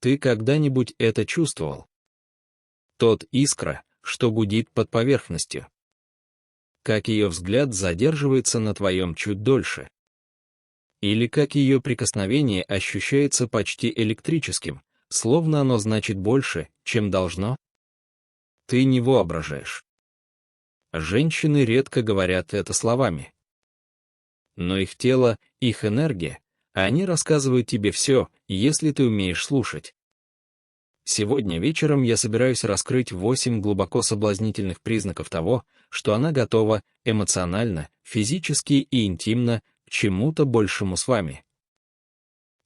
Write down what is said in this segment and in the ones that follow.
Ты когда-нибудь это чувствовал? Тот искра, что гудит под поверхностью. Как ее взгляд задерживается на твоем чуть дольше. Или как ее прикосновение ощущается почти электрическим, словно оно значит больше, чем должно? Ты не воображаешь. Женщины редко говорят это словами. Но их тело, их энергия, они рассказывают тебе все, если ты умеешь слушать. Сегодня вечером я собираюсь раскрыть 8 глубоко соблазнительных признаков того, что она готова эмоционально, физически и интимно к чему-то большему с вами.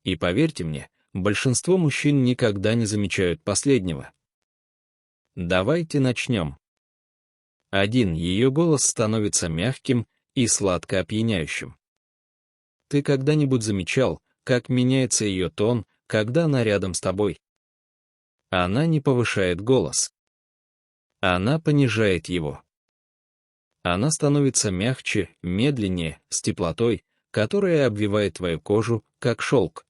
И поверьте мне, большинство мужчин никогда не замечают последнего. Давайте начнем. 1. Ее голос становится мягким и сладко опьяняющим. Ты когда-нибудь замечал, как меняется ее тон, когда она рядом с тобой? Она не повышает голос. Она понижает его. Она становится мягче, медленнее, с теплотой, которая обвивает твою кожу, как шелк.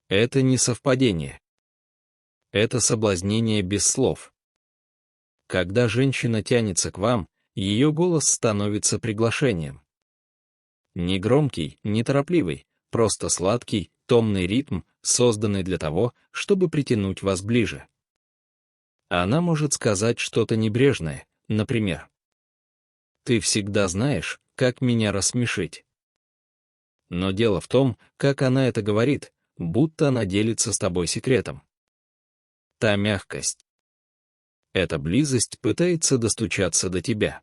Это не совпадение. Это соблазнение без слов. Когда женщина тянется к вам, ее голос становится приглашением. Не громкий, не торопливый, просто сладкий, томный ритм, созданный для того, чтобы притянуть вас ближе. Она может сказать что-то небрежное, например: «Ты всегда знаешь, как меня рассмешить». Но дело в том, как она это говорит, будто она делится с тобой секретом. Та мягкость. Эта близость пытается достучаться до тебя.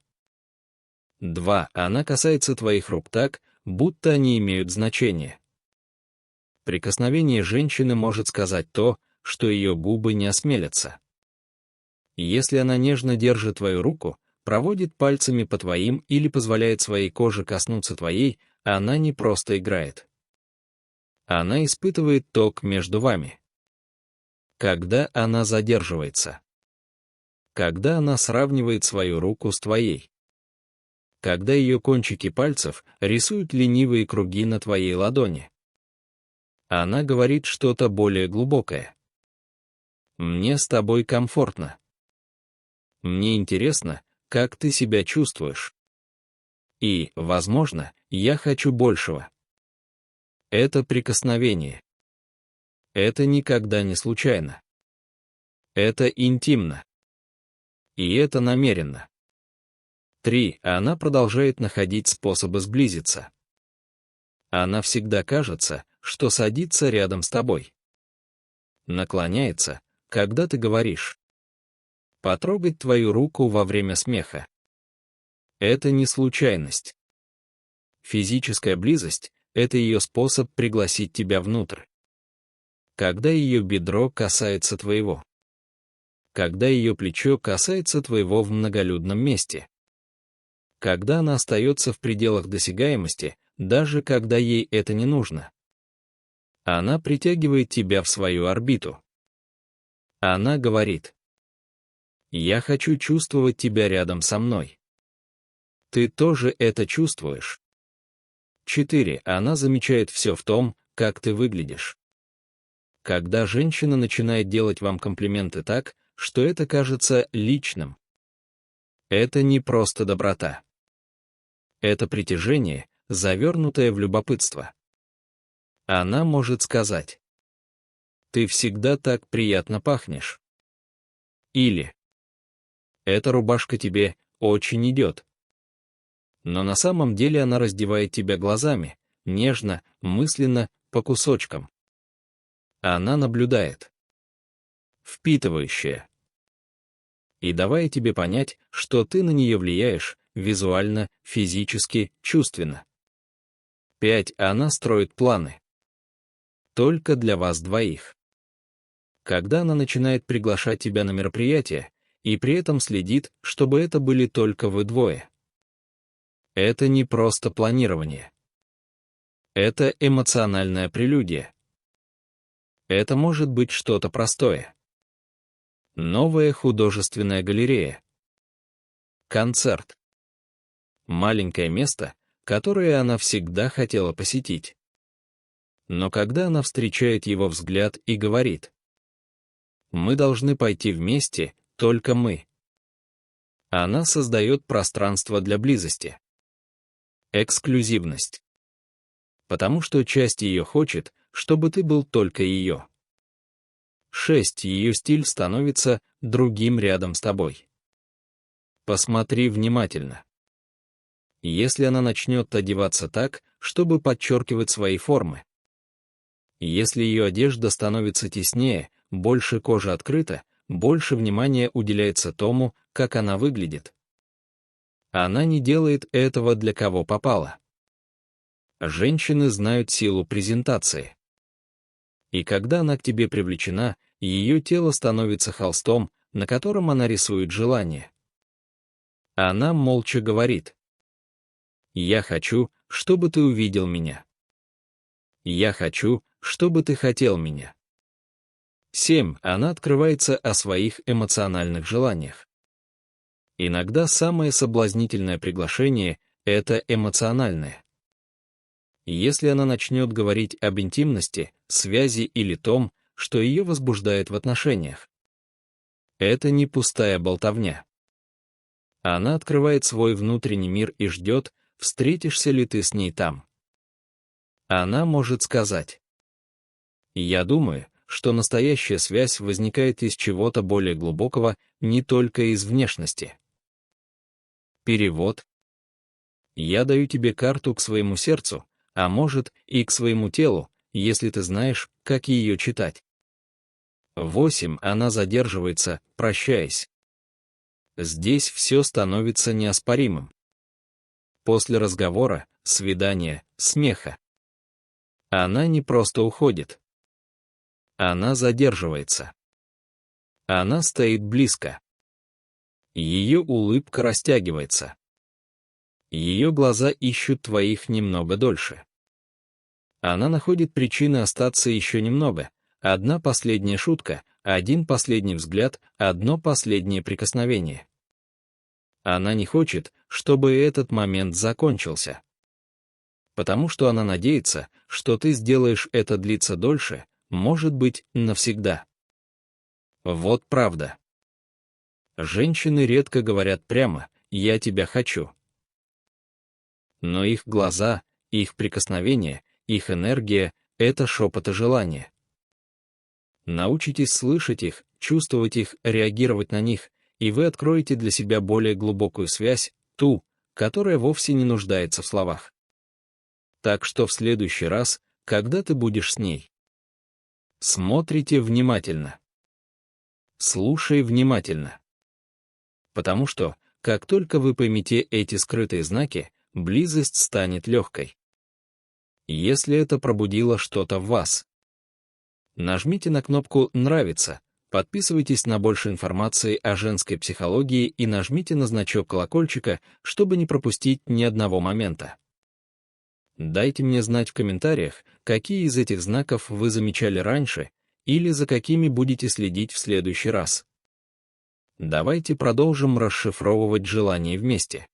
2. Она касается твоих рук так, будто они имеют значение. Прикосновение женщины может сказать то, что ее губы не осмелятся. Если она нежно держит твою руку, проводит пальцами по твоим или позволяет своей коже коснуться твоей, она не просто играет. Она испытывает ток между вами. Когда она задерживается. Когда она сравнивает свою руку с твоей. Когда ее кончики пальцев рисуют ленивые круги на твоей ладони. Она говорит что-то более глубокое. «Мне с тобой комфортно. Мне интересно, как ты себя чувствуешь. И, возможно, я хочу большего». Это прикосновение. Это никогда не случайно. Это интимно. И это намеренно. 3. Она продолжает находить способы сблизиться. Она всегда кажется, что садится рядом с тобой. Наклоняется, когда ты говоришь. Потрогать твою руку во время смеха. Это не случайность. Физическая близость — это ее способ пригласить тебя внутрь. Когда ее бедро касается твоего. Когда ее плечо касается твоего в многолюдном месте. Когда она остается в пределах досягаемости, даже когда ей это не нужно. Она притягивает тебя в свою орбиту. Она говорит: «Я хочу чувствовать тебя рядом со мной». Ты тоже это чувствуешь. 4. Она замечает все в том, как ты выглядишь. Когда женщина начинает делать вам комплименты так, что это кажется личным. Это не просто доброта. Это притяжение, завернутое в любопытство. Она может сказать: «Ты всегда так приятно пахнешь». Или: «Эта рубашка тебе очень идет». Но на самом деле она раздевает тебя глазами, нежно, мысленно, по кусочкам. Она наблюдает. Впитывающая. И давая тебе понять, что ты на нее влияешь, визуально, физически, чувственно. 5. Она строит планы. Только для вас двоих. Когда она начинает приглашать тебя на мероприятия, и при этом следит, чтобы это были только вы двое. Это не просто планирование. Это эмоциональная прелюдия. Это может быть что-то простое. Новая художественная галерея. Концерт. Маленькое место, которое она всегда хотела посетить. Но когда она встречает его взгляд и говорит: Мы должны пойти вместе, только мы. Она создает пространство для близости. Эксклюзивность. Потому что часть ее хочет, чтобы ты был только ее. 6. Ее стиль становится другим рядом с тобой. Посмотри внимательно. Если она начнет одеваться так, чтобы подчеркивать свои формы. Если ее одежда становится теснее, больше кожи открыта, больше внимания уделяется тому, как она выглядит. Она не делает этого для кого попало. Женщины знают силу презентации. И когда она к тебе привлечена, ее тело становится холстом, на котором она рисует желание. Она молча говорит: «Я хочу, чтобы ты увидел меня. Я хочу, чтобы ты хотел меня». 7. Она открывается о своих эмоциональных желаниях. Иногда самое соблазнительное приглашение — это эмоциональное. Если она начнет говорить об интимности, связи или том, что ее возбуждает в отношениях. Это не пустая болтовня. Она открывает свой внутренний мир и ждет, встретишься ли ты с ней там. Она может сказать: «Я думаю, что настоящая связь возникает из чего-то более глубокого, не только из внешности». Перевод. Я даю тебе карту к своему сердцу, а может, и к своему телу, если ты знаешь, как ее читать. 8. Она задерживается, прощаясь. Здесь все становится неоспоримым. После разговора, свидания, смеха. Она не просто уходит. Она задерживается. Она стоит близко. Ее улыбка растягивается. Ее глаза ищут твоих немного дольше. Она находит причины остаться еще немного. Одна последняя шутка, один последний взгляд, одно последнее прикосновение. Она не хочет, чтобы этот момент закончился. Потому что она надеется, что ты сделаешь это длиться дольше, может быть, навсегда. Вот правда. Женщины редко говорят прямо: «Я тебя хочу». Но их глаза, их прикосновения, их энергия — это шепоты желания. Научитесь слышать их, чувствовать их, реагировать на них, и вы откроете для себя более глубокую связь, ту, которая вовсе не нуждается в словах. Так что в следующий раз, когда ты будешь с ней, смотрите внимательно. Слушай внимательно. Потому что, как только вы поймете эти скрытые знаки, близость станет легкой. Если это пробудило что-то в вас, нажмите на кнопку «Нравится», подписывайтесь на больше информации о женской психологии и нажмите на значок колокольчика, чтобы не пропустить ни одного момента. Дайте мне знать в комментариях, какие из этих знаков вы замечали раньше или за какими будете следить в следующий раз. Давайте продолжим расшифровывать желания вместе.